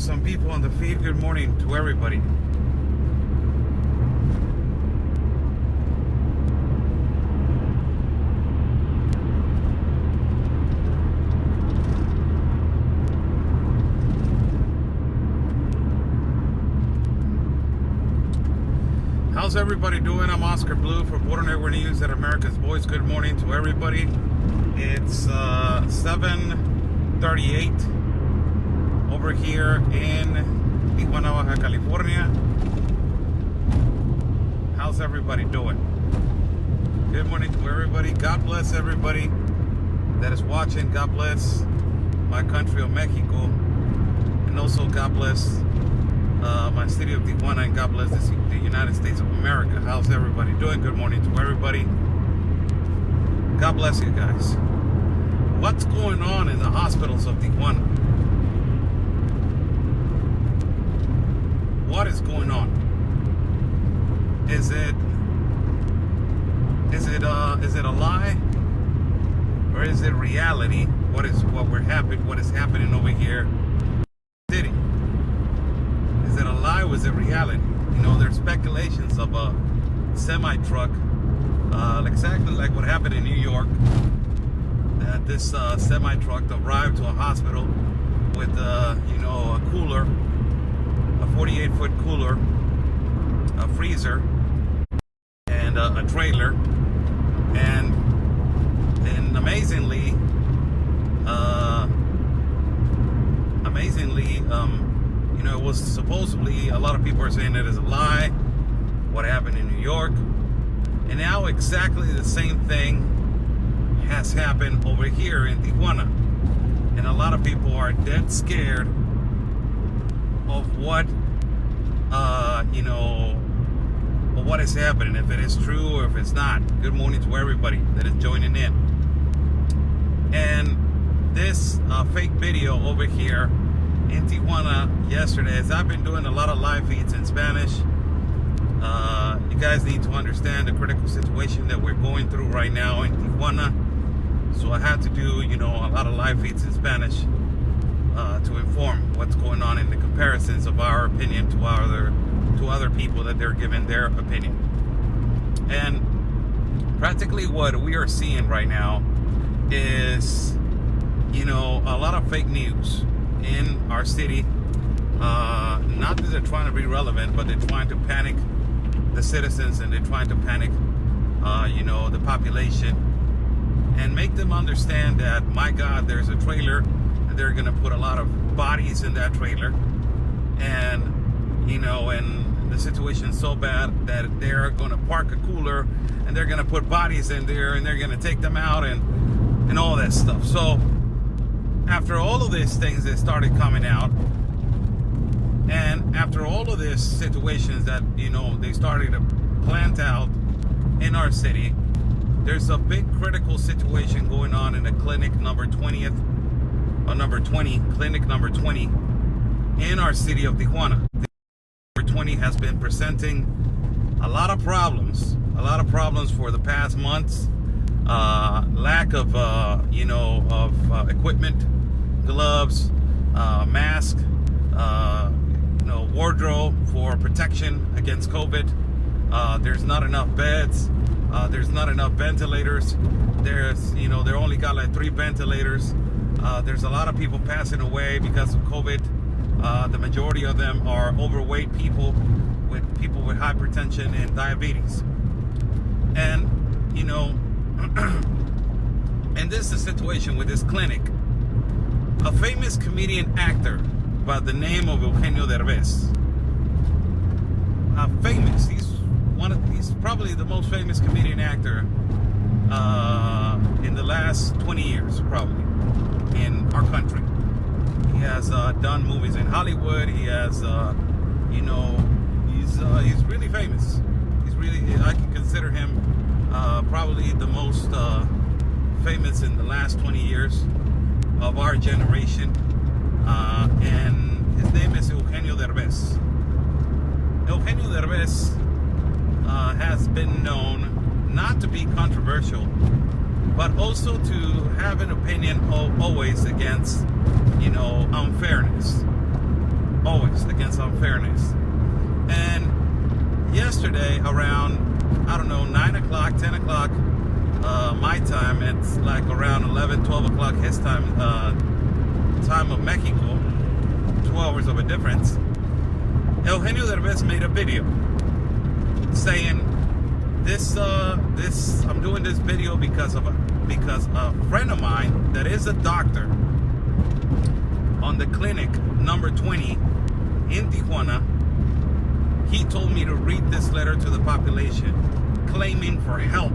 some people on the feed. Good morning to everybody. How's everybody doing? I'm Oscar Blue for Border Network News at America's Voice. Good morning to everybody. It's 7:38 over here in Tijuana, Baja California. How's everybody doing? Good morning to everybody. God bless everybody that is watching. God bless my country of Mexico, and also God bless my city of Tijuana, and God bless the United States of America. How's everybody doing? Good morning to everybody. God bless you guys. What's going on in the hospitals of Tijuana? What is going on? Is it a lie, or is it reality? What is happening over here in the city? Is it a lie or is it reality? You know, there's speculations of a semi-truck, exactly like what happened in New York, that this semi-truck arrived to a hospital with, a cooler, a 48-foot cooler, a freezer, and a trailer, and amazingly, it was supposedly, a lot of people are saying it is a lie, what happened in New York, and now exactly the same thing has happened over here in Tijuana, and a lot of people are dead scared of what, of what is happening, if it is true or if it's not. Good morning to everybody that is joining in. And this fake video over here in Tijuana yesterday, as I've been doing a lot of live feeds in Spanish, you guys need to understand the critical situation that we're going through right now in Tijuana. So I had to do, a lot of live feeds in Spanish to inform what's going on in the comparisons of our opinion to other people that they're giving their opinion. And practically what we are seeing right now is, a lot of fake news in our city. Not that they're trying to be relevant, but they're trying to panic the citizens, and they're trying to panic, the population, and make them understand that, my God, there's a trailer, and they're going to put a lot of bodies in that trailer, and, and the situation's so bad that they're going to park a cooler, and they're going to put bodies in there, and they're going to take them out, and all that stuff. So after all of these things that started coming out, and after all of these situations that, they started to plant out in our city, there's a big critical situation going on in the clinic number 20, clinic number 20 in our city of Tijuana. Number 20 has been presenting a lot of problems for the past months. Lack of, equipment, gloves, mask, wardrobe for protection against COVID. There's not enough beds. There's not enough ventilators. There's, they only got like 3 ventilators. There's a lot of people passing away because of COVID. The majority of them are overweight people with hypertension and diabetes. And, and this is the situation with this clinic. A famous comedian actor by the name of Eugenio Derbez. He's probably the most famous comedian actor in the last 20 years, probably, in our country. He has done movies in Hollywood. He has, he's really famous. I can consider him probably the most famous in the last 20 years of our generation. And his name is Eugenio Derbez. Eugenio Derbez has been known not to be controversial, but also to have an opinion always against, unfairness. always against unfairness. And yesterday around, I don't know, 9 o'clock, 10 o'clock my time, it's like around 11, 12 o'clock his time, time of Mexico, 2 hours of a difference, Eugenio Derbez made a video saying this I'm doing this video because a friend of mine that is a doctor on the clinic number 20 in Tijuana, he told me to read this letter to the population claiming for help.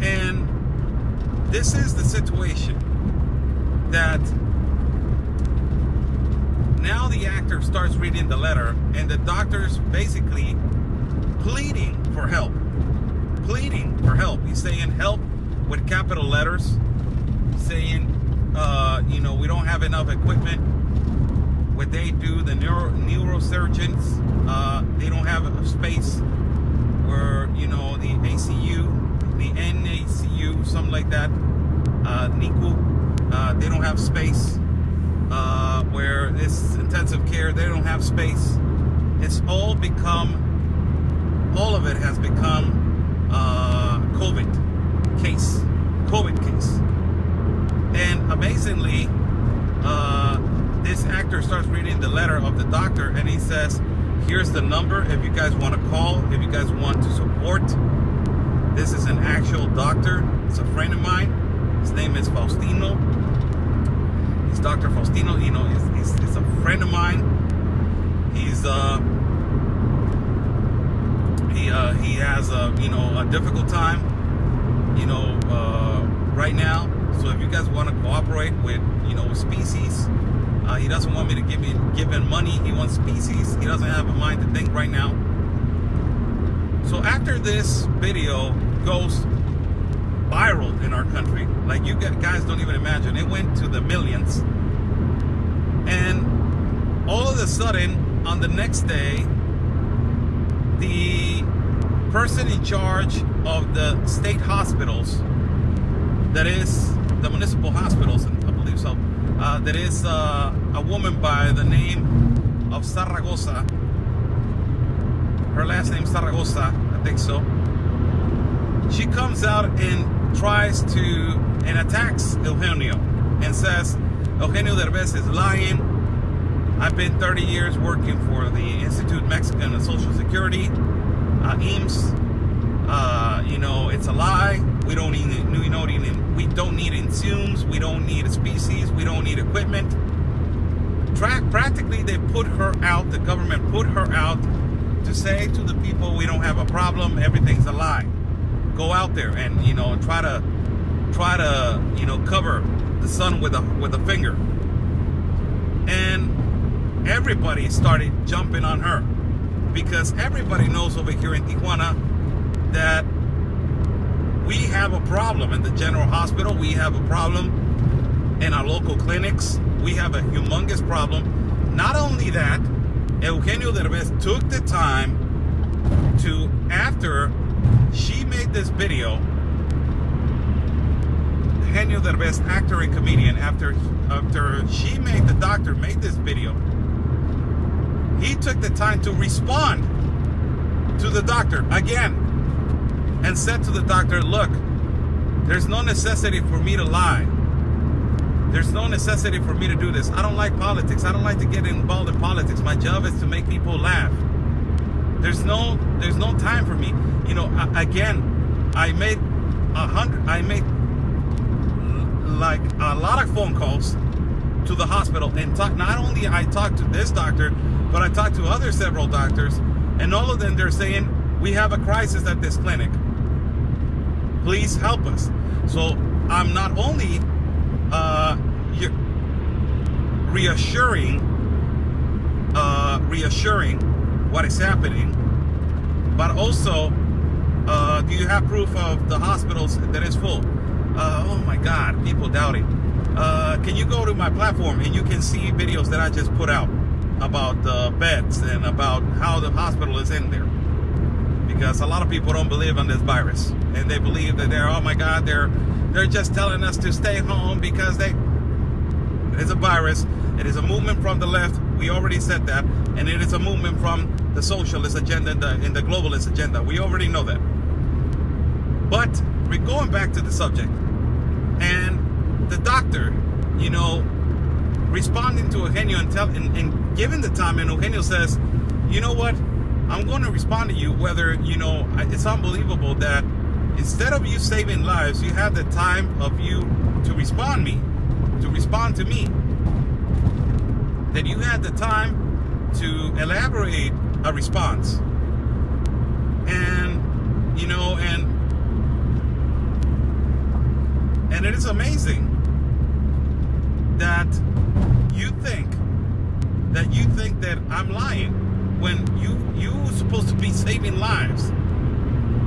And this is the situation that now the actor starts reading the letter and the doctor's basically pleading for help. He's saying help with capital letters, saying, we don't have enough equipment. What they do, the neurosurgeons, they don't have a space where, the ACU, the NACU, something like that, NICU, they don't have space. Where this intensive care, they don't have space. It's all of it has become COVID case. And amazingly, this actor starts reading the letter of the doctor and he says, here's the number if you guys want to call, if you guys want to support. This is an actual doctor. It's a friend of mine. His name is Faustino. He's Dr. Faustino. He's a friend of mine. He's he has a difficult time, right now. So if you guys want to cooperate with species, he doesn't want me to give him money. He wants species. He doesn't have a mind to think right now. So after this video goes viral in our country, like you guys don't even imagine, it went to the millions. And all of a sudden, on the next day, the person in charge of the state hospitals, that is the municipal hospitals, I believe so, that is a woman by the name of Zaragoza. Her last name Zaragoza, I think so. She comes out and tries to, and attacks Eugenio and says, Eugenio Derbez is lying. I've been 30 years working for the Institute Mexican of Social Security, IMSS. It's a lie. We don't need insumes. We don't need species. We don't need equipment. Practically, they put her out. The government put her out to say to the people, we don't have a problem. Everything's a lie. Go out there and try to cover the sun with a finger. And everybody started jumping on her because everybody knows over here in Tijuana that we have a problem in the general hospital. We have a problem in our local clinics. We have a humongous problem. Not only that, Eugenio Derbez took the time to, after she made this video, Eugenio Derbez, actor and comedian, after the doctor made this video, he took the time to respond to the doctor again and said to the doctor, look, there's no necessity for me to lie. There's no necessity for me to do this. I don't like politics. I don't like to get involved in politics. My job is to make people laugh. There's no time for me. Again, I made like a lot of phone calls to the hospital and not only I talked to this doctor, but I talked to several doctors, and all of them, they're saying, we have a crisis at this clinic. Please help us. So I'm not only reassuring what is happening, but also, do you have proof of the hospitals that is full? Oh my God, people doubting. Can you go to my platform and you can see videos that I just put out about the beds and about how the hospital is in there? Because a lot of people don't believe in this virus. and they believe that oh my God, they're just telling us to stay home because it is a virus. It is a movement from the left. We already said that. And it is a movement from the socialist agenda and the globalist agenda. We already know that. But we're going back to the subject. And the doctor, responding to Eugenio and giving the time, and Eugenio says, you know what? I'm going to respond to you whether, it's unbelievable that instead of you saving lives, you have the time of you to respond to me. That you had the time to elaborate a response. And, and it is amazing that you think that I'm lying when you're supposed to be saving lives.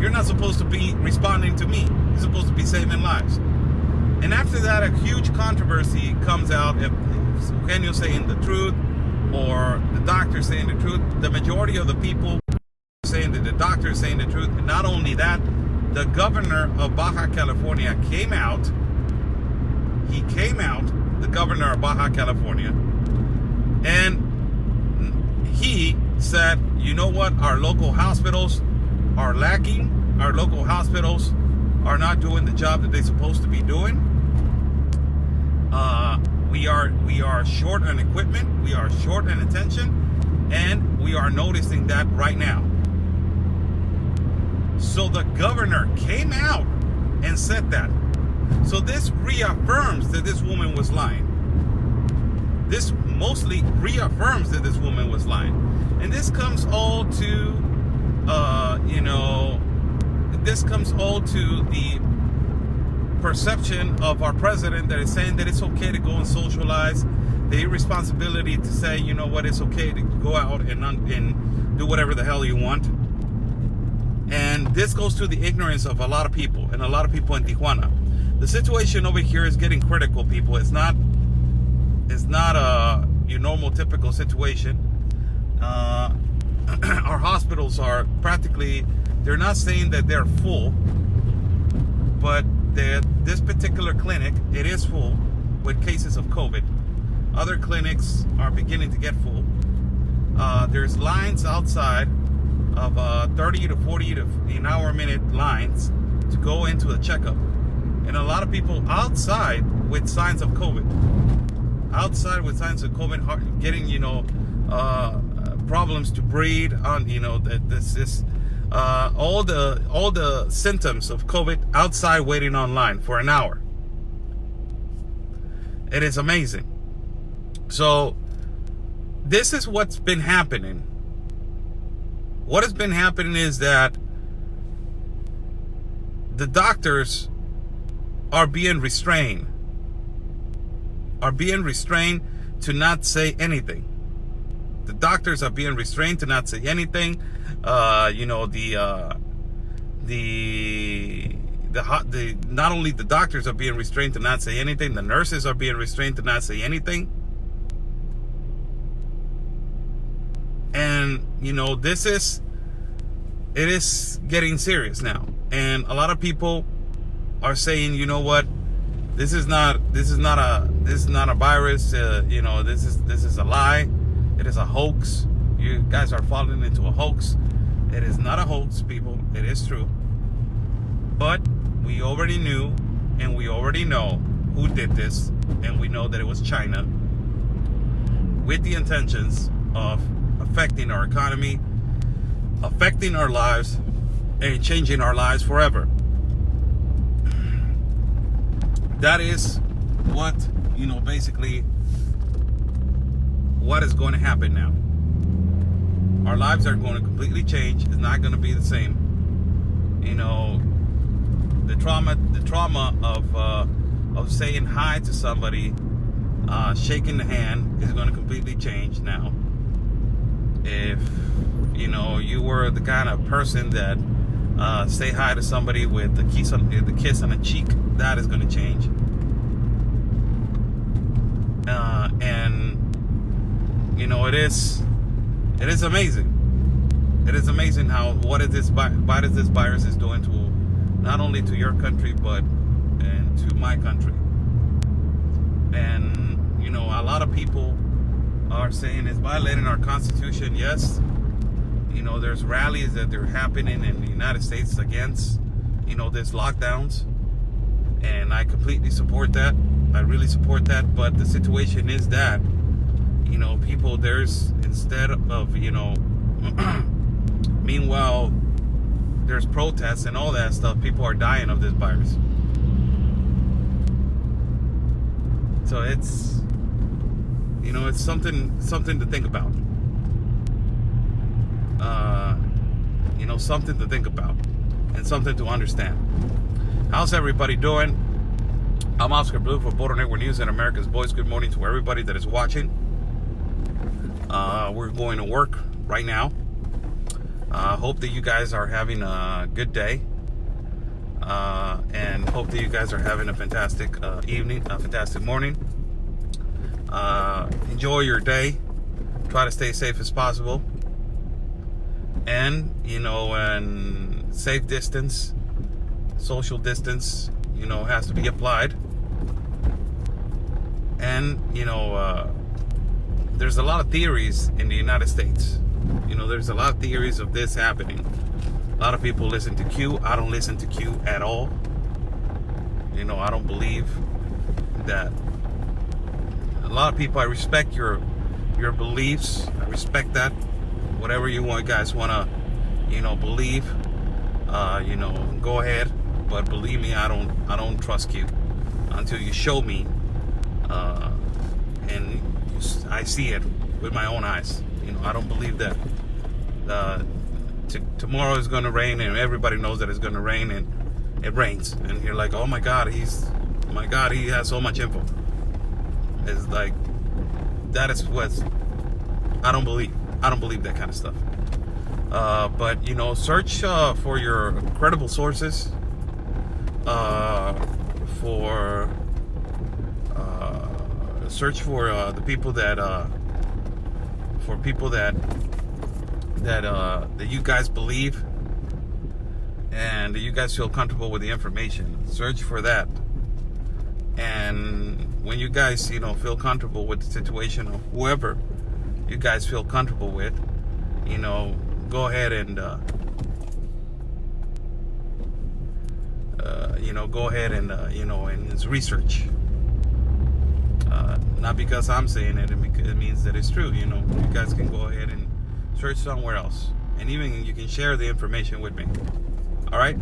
You're not supposed to be responding to me. You're supposed to be saving lives. And after that, a huge controversy comes out. If Eugenio saying the truth or the doctor saying the truth, the majority of the people saying that the doctor is saying the truth. And not only that, the governor of Baja California came out. He came out, the governor of Baja California, and he said, you know what, our local hospitals are lacking. Our local hospitals are not doing the job that they're supposed to be doing. We are short on equipment, we are short on attention, and we are noticing that right now. So the governor came out and said that. So this reaffirms that this woman was lying. This mostly reaffirms that this woman was lying. And this comes all to, this comes all to the perception of our president that is saying that it's okay to go and socialize, the irresponsibility to say, you know what, it's okay to go out and do whatever the hell you want. And this goes to the ignorance of a lot of people and a lot of people in Tijuana. The situation over here is getting critical, people. It's not your normal typical situation. Our hospitals are practically, they're not saying that they're full, but this particular clinic, it is full with cases of COVID. Other clinics are beginning to get full. There's lines outside of 30 to 40 to an hour a minute lines to go into a checkup. And a lot of people outside with signs of COVID. Outside with signs of COVID, getting, problems to breathe on, all the symptoms of COVID outside waiting online for an hour. It is amazing. So this is what's been happening. What has been happening is that the doctors are being restrained to not say anything. The doctors are being restrained to not say anything. Not only the doctors are being restrained to not say anything, the nurses are being restrained to not say anything. And it is getting serious now. And a lot of people are saying, you know what, this is not a virus. This is a lie. It is a hoax. You guys are falling into a hoax. It is not a hoax, people. It is true. But we already knew, and we already know who did this, and we know that it was China, with the intentions of affecting our economy, affecting our lives, and changing our lives forever. That is what, basically what is going to happen now. Our lives are going to completely change. It's not going to be the same. The trauma of saying hi to somebody, shaking the hand, is going to completely change now. If you were the kind of person that say hi to somebody with the kiss on the cheek, that is going to change. It is amazing. It is amazing what this virus is doing to not only to your country, but and to my country. And, you know, a lot of people are saying it's violating our Constitution. Yes, you know, there's rallies that are happening in the United States against, you know, this lockdowns. And I completely support that. I really support that. But the situation is that, you know, people, there's, instead of, you know, meanwhile, there's protests and all that stuff, people are dying of this virus. So it's, you know, it's something to think about. You know, something to think about and something to understand. How's everybody doing? I'm Oscar Blue for Border Network News and America's Voice. Good morning to everybody that is watching. We're going to work right now. Hope that you guys are having a good day. And hope that you guys are having a fantastic evening, a fantastic morning. Enjoy your day. Try to stay safe as possible. And, you know, and safe distance, social distance, you know, has to be applied. And, you know, there's a lot of theories in the United States. You know, there's a lot of theories of this happening. A lot of people listen to Q. I don't listen to Q at all. You know, I don't believe that. A lot of people, I respect your beliefs. I respect that. Whatever you guys want to, you know, believe, you know, go ahead. But believe me, I don't trust you until you show me, and I see it with my own eyes. You know, I don't believe that tomorrow is going to rain, and everybody knows that it's going to rain, and it rains, and you're like, oh my God, he has so much info. It's like, that is what I don't believe. I don't believe that kind of stuff. But, you know, search for your credible sources. Search for the people that that you guys believe and that you guys feel comfortable with the information. Search for that. And when you guys, you know, feel comfortable with the situation of whoever you guys feel comfortable with, you know, go ahead and you know, go ahead and you know, and it's research. Not because I'm saying it, it means that it's true. You know, you guys can go ahead and search somewhere else, and even you can share the information with me. All right.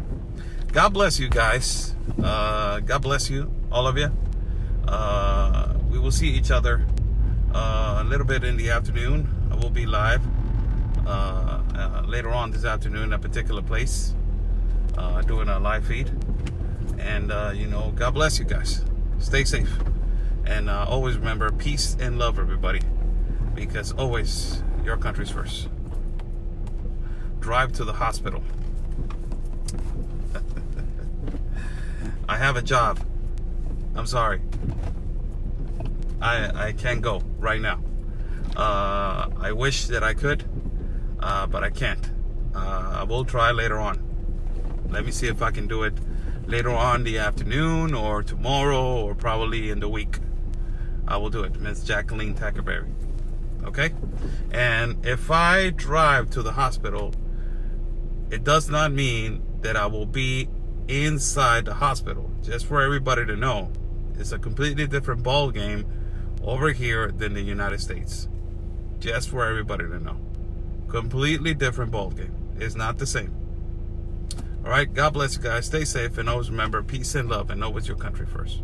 God bless you guys. God bless you, all of you. We will see each other a little bit in the afternoon. I will be live later on this afternoon at a particular place, doing a live feed. And, you know, God bless you guys. Stay safe. And always remember, peace and love, everybody. Because always, your country's first. Drive to the hospital. I have a job. I'm sorry. I can't go right now. I wish that I could, but I can't. I will try later on. Let me see if I can do it later on the afternoon or tomorrow or probably in the week. I will do it, Miss Jacqueline Tackerberry. Okay? And if I drive to the hospital, it does not mean that I will be inside the hospital. Just for everybody to know, it's a completely different ball game over here than the United States. Just for everybody to know. Completely different ball game. It's not the same. All right, God bless you guys. Stay safe, and always remember, peace and love, and always your country first.